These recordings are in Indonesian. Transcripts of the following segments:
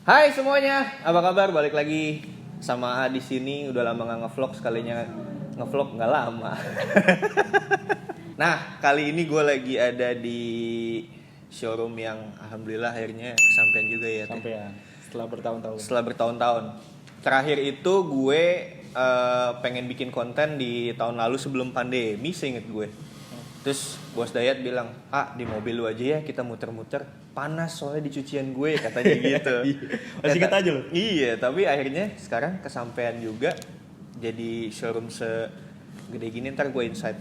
Hai semuanya, apa kabar? Balik lagi sama A di sini. Udah lama nggak ngevlog, sekalinya ngevlog nggak lama. Nah, kali ini gue lagi ada di showroom yang alhamdulillah akhirnya kesampean juga ya. Sampean setelah bertahun-tahun. Setelah bertahun-tahun. Terakhir itu gue pengen bikin konten di tahun lalu sebelum pandemi, seinget gue. Terus bos Dayat bilang, di mobil lu aja ya, kita muter-muter. Panas soalnya di cucian gue, katanya gitu. Masih ingat aja loh. Iya, tapi akhirnya sekarang kesampean juga. Jadi showroom segede gini, ntar gue insight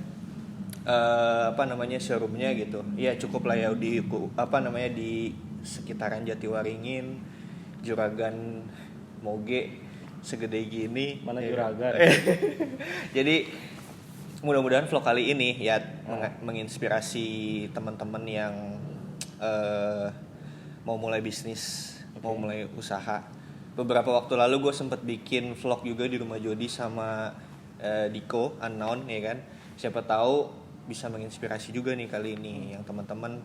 showroomnya gitu. Ya cukup lah ya di sekitaran Jatiwaringin, Juragan, Moge, segede gini. Mana Juragan? Jadi mudah-mudahan vlog kali ini ya menginspirasi teman-teman yang mau mulai bisnis, mau mulai usaha. Beberapa waktu lalu gue sempat bikin vlog juga di rumah Jody sama Diko Unknown ya kan. Siapa tahu bisa menginspirasi juga nih kali ini yang teman-teman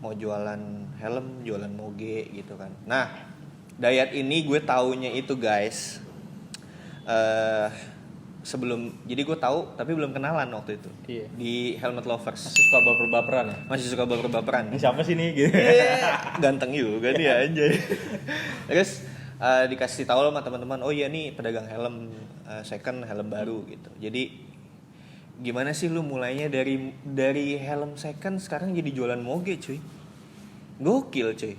mau jualan helm, jualan moge gitu kan. Nah, Dayat ini gue taunya itu guys. Jadi gue tahu tapi belum kenalan waktu itu. Iya. Di Helmet Lovers. Masih suka baper-baperan ya? Masih suka baper-baperan. Ini siapa sih nih gitu? Ganteng juga dia aja. Terus dikasih tahu sama teman-teman, oh iya nih pedagang helm second, helm baru gitu. Jadi gimana sih lu mulainya dari helm second sekarang jadi jualan moge cuy? Gokil cuy.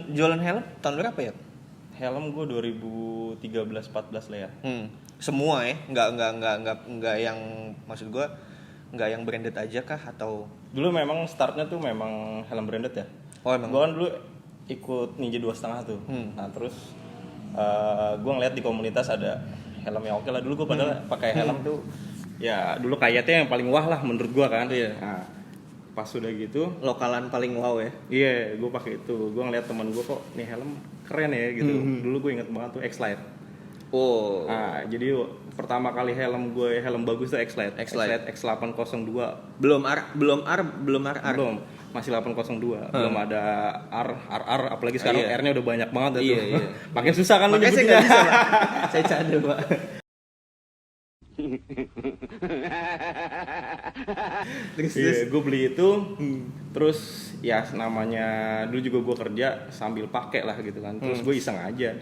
Jualan helm tahun berapa ya? Helm gue 2013-14 lah ya. Semua ya, nggak yang maksud gue nggak yang branded aja kah atau Dulu memang startnya tuh memang helm branded ya. oh emang Gue kan dulu ikut Ninja 2,5 tuh. Nah terus gue ngeliat di komunitas ada helm yang oke lah. Dulu gue padahal pakai helm tuh ya dulu kayaknya yang paling wah lah menurut gue kan. Iya. Nah, pas udah gitu lokalan paling wow ya? iya, gue pakai itu. Gue ngeliat teman gue kok nih helm keren ya gitu. Dulu gue inget banget tuh X-Lite. Oh. Nah, jadi pertama kali helm bagus tuh X-Lite. X802. Belum R. Belum, masih 802. Belum ada RR, apalagi sekarang Iya. R-nya udah banyak banget itu. Iya. Makin susah kan lu Makanya saya nyebutinnya. nggak bisa, Pak. Saya cadel, Pak. Iya, gue beli itu. Terus ya namanya dulu juga gue kerja sambil pakai lah gitu kan. Terus gue iseng aja.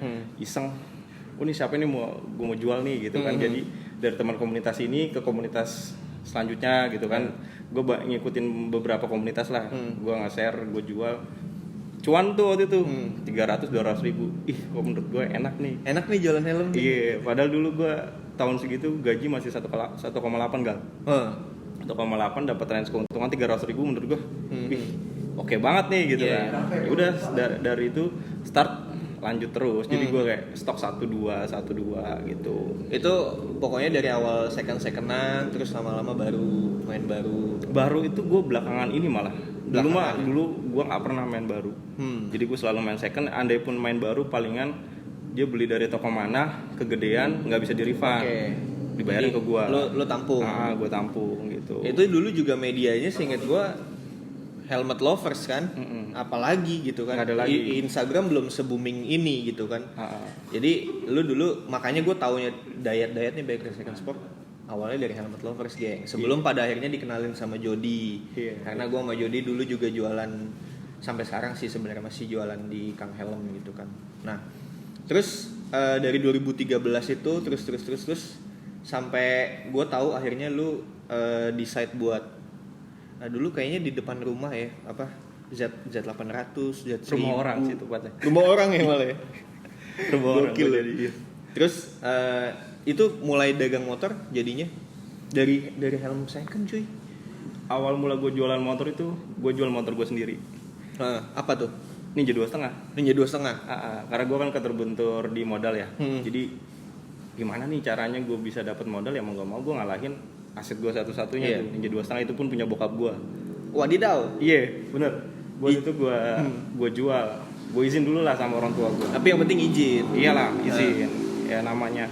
Oh ini siapa nih gue mau jual nih gitu kan. Jadi dari teman komunitas ini ke komunitas selanjutnya gitu kan. Gue ngikutin beberapa komunitas lah. Gue nge-share, gue jual. Cuan tuh waktu itu 300-200 ribu. Ih kok menurut gue enak nih. Enak nih jualan helm nih. Iya, padahal dulu gue tahun segitu gaji masih 1,8 gal. 1,8 dapat range keuntungan 300 ribu menurut gue. Oke banget nih gitu kan. Ya udah dari itu start lanjut terus. Jadi gue kayak stok 1-2 gitu. Itu pokoknya dari awal secondan terus lama-lama baru main baru. Baru itu gue belakangan ini malah. Dulu gue nggak pernah main baru. Jadi gue selalu main second. Andai pun main baru palingan dia beli dari toko mana kegedean nggak bisa di refund. Dibayarin ke gue. Lo tampung. Gue tampung gitu. Itu dulu juga medianya seinget gue Helmet Lovers kan, apalagi gitu kan. Nggak ada lagi. Instagram belum se-booming ini gitu kan. Jadi lu dulu makanya gue taunya Dayat nih Bike Second Sport awalnya dari Helmet Lovers geng. Sebelum pada akhirnya dikenalin sama Jody. Karena gue sama Jody dulu juga jualan sampai sekarang sih sebenarnya masih jualan di Kang Helm gitu kan. Nah, terus dari 2013 itu terus sampai gue tahu akhirnya lu decide buat dulu kayaknya di depan rumah ya apa Z800 Z1000 Rumah orang sih tempatnya. Rumah orang ya malah ya. Rumah orang jadi. Terus itu mulai dagang motor jadinya dari helm second cuy. Awal mula gue jualan motor itu gue jual motor gue sendiri. Apa tuh? Ninja 2,5. Ninja 2,5. Karena gue kan keterbentur di modal ya. Jadi gimana nih caranya gue bisa dapat modal ya mau gak mau gue ngalahin aset gue satu-satunya tuh. Ninja 2,5 itu pun punya bokap gue. Wadidaw. Iya bener. Buat itu gue jual. Gue izin dulu lah sama orang tua gue. Tapi yang penting izin. Iyalah izin. Ya namanya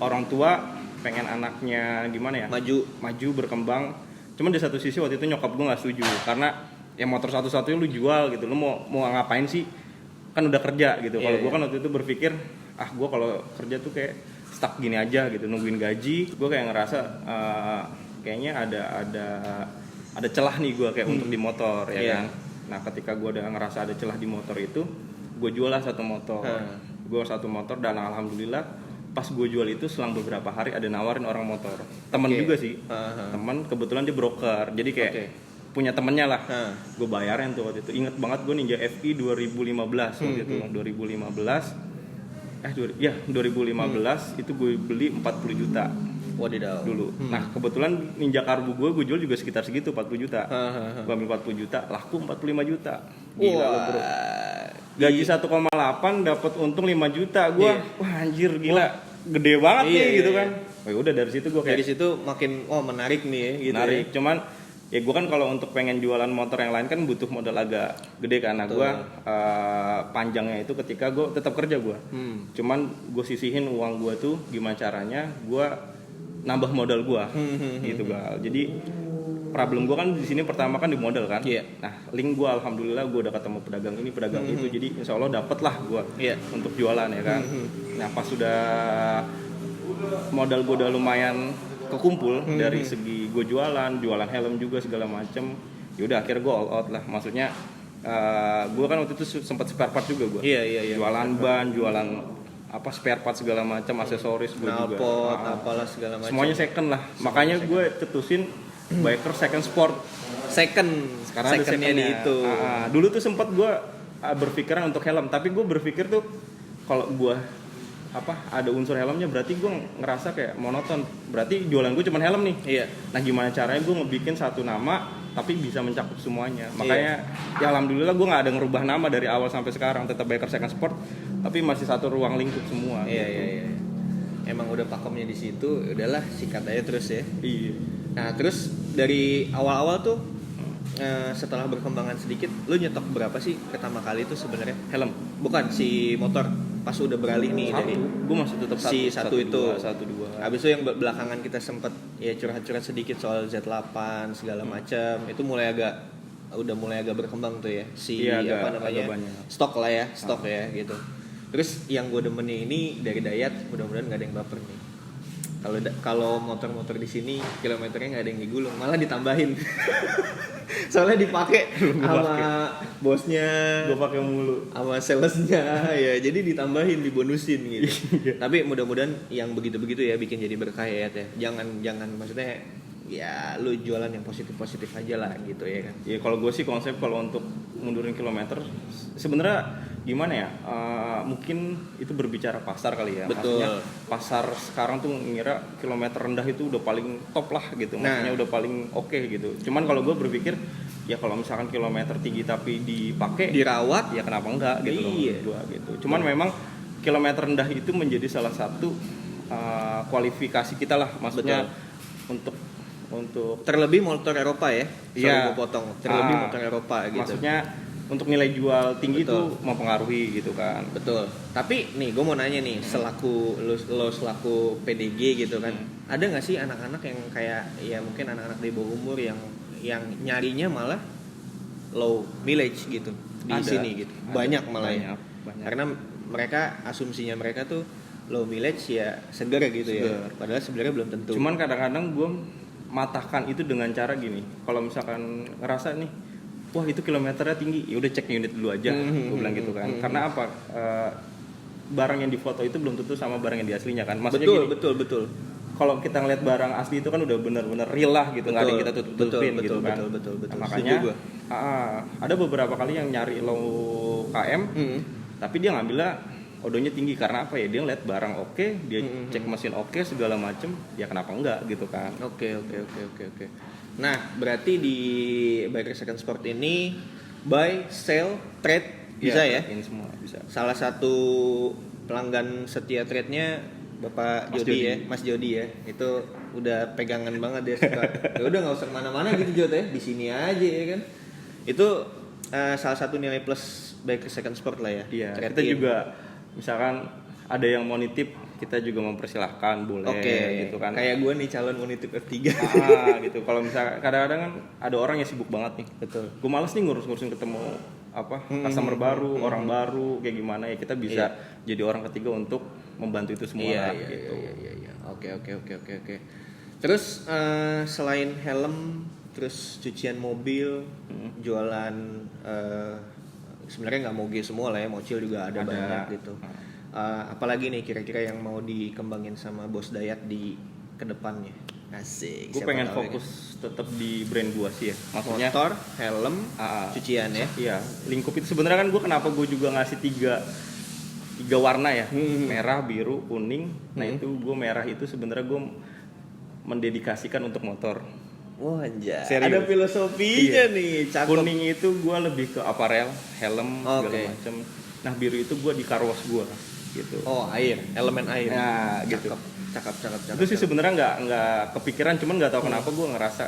orang tua pengen anaknya gimana ya? Maju berkembang. Cuman di satu sisi waktu itu nyokap gue nggak setuju karena ya motor satu-satunya lu jual gitu, lu mau ngapain sih kan udah kerja gitu. Kalau gue Iya. kan waktu itu berpikir gue kalau kerja tuh kayak stuck gini aja gitu, nungguin gaji. Gue kayak ngerasa kayaknya ada celah nih gue kayak untuk di motor ya Iya. kan. Nah ketika gue udah ngerasa ada celah di motor itu, gue jual lah satu motor. Gue satu motor dan alhamdulillah pas gue jual itu selang beberapa hari ada nawarin orang motor. Temen juga sih, temen kebetulan dia broker. Jadi kayak punya temennya lah. Gue bayarin tuh waktu itu. Ingat banget gue Ninja FI 2015 waktu itu. 2015 itu gue beli 40 juta. Wadidaw. Dulu. Nah, kebetulan Ninja Karbu gue jual juga sekitar segitu 40 juta. Gue ambil 40 juta, laku 45 juta. Gila lo, Bro. Gaji 1,8 dapat untung 5 juta. Gue wah anjir gila. Gede banget nih gitu kan. Oh, ya udah dari situ gue kayak dari situ makin menarik nih ya, gitu. Menarik, cuman ya gue kan kalau untuk pengen jualan motor yang lain kan butuh modal agak gede karena gue panjangnya itu ketika gue tetap kerja gue. Cuman gue sisihin uang gue tuh gimana caranya gue nambah modal gue gitu Gal. Jadi problem gue kan di sini pertama kan di modal kan. Nah link gue alhamdulillah gue udah ketemu pedagang ini pedagang itu, jadi insya Allah dapet lah gue untuk jualan ya kan. Nah pas sudah modal gue udah lumayan kekumpul dari segi gue jualan helm juga segala macem, yaudah akhirnya gue all out lah. Maksudnya gue kan waktu itu sempat spare part juga gue. Jualan ban, jualan spare part segala macam, aksesoris gue juga. Knalpot, apalah segala macam. Semuanya second lah. Makanya gue cetusin biker second sport. Sekarang ada secondnya di itu. Dulu tuh sempat gue berpikiran untuk helm, tapi gue berpikir tuh kalau gue ada unsur helmnya berarti gue ngerasa kayak monoton. Berarti jualan gue cuma helm nih. Nah gimana caranya gue ngebikin satu nama tapi bisa mencakup semuanya. Makanya ya alhamdulillah gue nggak ada ngerubah nama dari awal sampai sekarang, tetap biker second sport tapi masih satu ruang lingkup semua. Iya. Emang udah pakemnya di situ, udahlah sikat aja terus ya. Iya. Nah terus dari awal-awal tuh setelah berkembangan sedikit, lu nyetok berapa sih pertama kali itu sebenarnya? Helm? Bukan, si motor pas udah beralih nih dari gue masih tetap satu itu. dua. Habis itu yang belakangan kita sempet ya curhat-curhat sedikit soal Z8 segala macam, itu udah mulai agak berkembang tuh ya agak banyak. stok ya gitu. Terus yang gue demennya ini dari Dayat, mudah-mudahan nggak ada yang baper nih. Kalau motor-motor di sini kilometernya nggak ada yang digulung, malah ditambahin. Soalnya dipakai sama bosnya, gue pakai mulu, sama salesnya ya, jadi ditambahin, dibonusin gitu. Tapi mudah-mudahan yang begitu-begitu ya bikin jadi berkah ya. Jangan maksudnya ya lu jualan yang positif aja lah gitu ya kan. Ya kalau gue sih konsep kalau untuk mundurin kilometer sebenarnya gimana ya, mungkin itu berbicara pasar kali ya. Betul. Maksudnya pasar sekarang tuh ngira kilometer rendah itu udah paling top lah gitu, maksudnya udah paling oke gitu. Cuman kalau gue berpikir ya kalau misalkan kilometer tinggi tapi dipakai, dirawat, ya kenapa enggak gitu loh menurut gue gitu. Cuman memang kilometer rendah itu menjadi salah satu kualifikasi kita lah, maksudnya untuk terlebih motor Eropa ya. Gue potong. Terlebih motor Eropa gitu. Maksudnya untuk nilai jual tinggi itu mempengaruhi gitu kan. Betul. Tapi nih gue mau nanya nih, selaku lo selaku PDG gitu kan, ada nggak sih anak-anak yang kayak ya mungkin anak-anak di bawah umur yang nyarinya malah low mileage gitu di sini gitu. Banyak malah ya. Karena mereka asumsinya mereka tuh low mileage ya segar gitu ya. Padahal sebenarnya belum tentu. Cuman kadang-kadang gue matahkan itu dengan cara gini. Kalau misalkan ngerasa nih, wah itu kilometernya tinggi, ya udah cek unit dulu aja, gue bilang gitu kan. Karena apa? Barang yang difoto itu belum tentu sama barang yang di aslinya kan. Maksudnya betul. Kalau kita ngeliat barang asli itu kan udah benar-benar real lah gitu, nggak ada yang kita tutupin gitu kan. Betul. Nah, makanya ada beberapa kali yang nyari low KM, tapi dia ngambilnya odonya tinggi karena apa ya, dia ngeliat barang oke, dia cek mesin oke segala macem, ya kenapa enggak gitu kan. Oke. Nah berarti di Biker Second Sport ini buy, sell, trade bisa ya? Ini semua bisa. Salah satu pelanggan setia trade-nya Bapak Jody ya, Mas Jody ya, itu udah pegangan banget dia suka. Ya udah nggak usah kemana-mana gitu Jody ya, di sini aja ya kan. Itu salah satu nilai plus Biker Second Sport lah ya. Iya. Kita juga misalkan ada yang mau nitip, kita juga mempersilahkan, boleh gitu kan. Kayak gue nih calon mau nitip F3 gitu. Kalau misalkan kadang-kadang kan ada orang yang sibuk banget nih. Betul. Gue males nih ngurus-ngurusin ketemu customer baru, orang baru kayak gimana ya kita bisa jadi orang ketiga untuk membantu itu semua gitu. Iya. Oke. Terus selain helm, terus cucian mobil, jualan sebenarnya nggak moge semua lah ya, mocil juga ada banyak gitu. Apalagi nih kira-kira yang mau dikembangin sama Bos Dayat di kedepannya? Asik. Gue pengen fokus tetap di brand gue sih ya. Maksudnya motor, helm, cucian ya. Iya, lingkup itu sebenarnya kan gue kenapa gue juga ngasih tiga warna ya, merah, biru, kuning. Nah itu gue merah itu sebenarnya gue mendedikasikan untuk motor. Wah anjay. Serius. Ada filosofinya nih. Cakep. Kuning itu gue lebih ke aparel, helm segala macam. Nah biru itu gue di car wash gue gitu. Oh air, elemen air. Nah gitu. Cakep. Itu sih sebenarnya nggak kepikiran, cuman nggak tahu kenapa gue ngerasa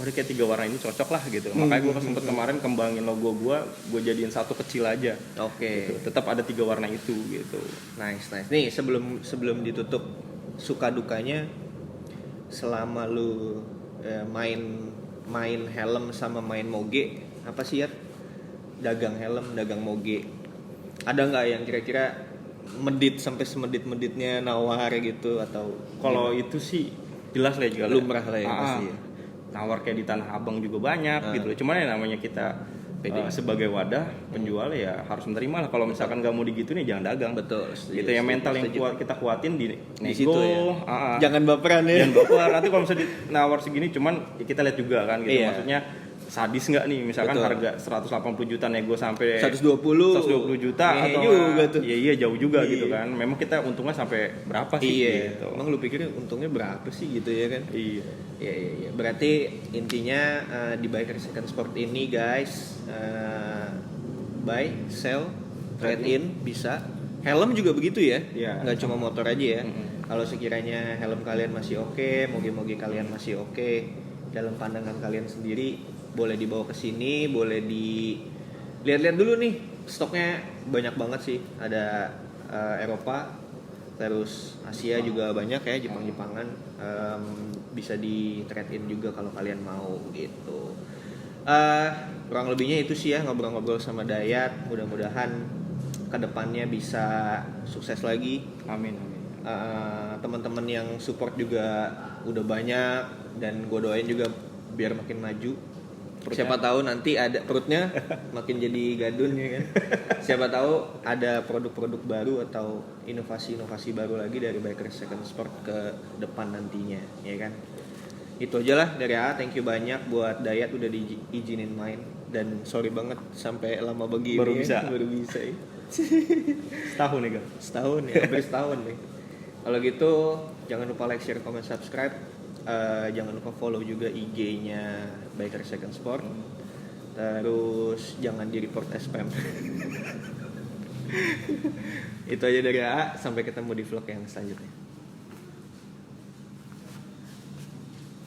ini kayak 3 warna ini cocok lah gitu. Makanya gue sempet kemarin kembangin logo gue jadiin satu kecil aja. Oke. Gitu. Tetap ada 3 warna itu gitu. Nice. Nih sebelum ditutup, suka dukanya selama lu main helm sama main moge apa sih ya? Dagang helm, dagang moge. Ada nggak yang kira-kira medit sampai semedit-meditnya nawar gitu atau kalau itu sih jelas lah juga lumrah lah ya pasti ya. Nawar kayak di Tanah Abang juga banyak gitu loh. Cuman ya namanya kita sebagai wadah penjual ya harus menerima lah. Kalau misalkan nggak mau digituin ya jangan dagang. Betul. Gitu ya, mental yang kita kuatin di situ nego ya. Jangan baperan ya. Jangan baper. Nanti kalau misalnya nawar segini cuman ya kita lihat juga kan gitu. Maksudnya sadis nggak nih misalkan harga 180 juta nego sampai 120 juta atau juga tuh. Iya jauh juga gitu kan. Memang kita untungnya sampai berapa sih gitu. Emang lu pikir untungnya berapa sih gitu ya kan? Iya. Berarti intinya di Biker Second Sport ini guys, buy, sell, trade in bisa. Helm juga begitu ya. Nggak cuma motor aja ya. Kalau sekiranya helm kalian masih oke, moge-moge kalian masih oke, dalam pandangan kalian sendiri boleh dibawa ke sini, boleh dilihat-lihat dulu nih, stoknya banyak banget sih. Ada Eropa, terus Asia juga banyak ya, Jepang-Jepangan, bisa di trade in juga kalau kalian mau gitu. Kurang lebihnya itu sih ya, ngobrol-ngobrol sama Dayat. Mudah-mudahan kedepannya bisa sukses lagi. Amin. Teman-teman yang support juga udah banyak, dan gue doain juga biar makin maju. Siapa tahu nanti ada perutnya makin jadi gadun ya kan. Siapa tahu ada produk-produk baru atau inovasi-inovasi baru lagi dari Biker Second Sport ke depan nantinya ya kan. Itu aja lah dari A. Thank you banyak buat Dayat udah diizinin main, dan sorry banget sampai lama begini baru bisa ya. Setahun ya, hampir setahun nih. Kalau gitu jangan lupa like, share, comment, subscribe. Jangan lupa follow juga IG-nya Biker Second Sport. Terus jangan di-report spam. Itu aja dari A. Sampai ketemu di vlog yang selanjutnya.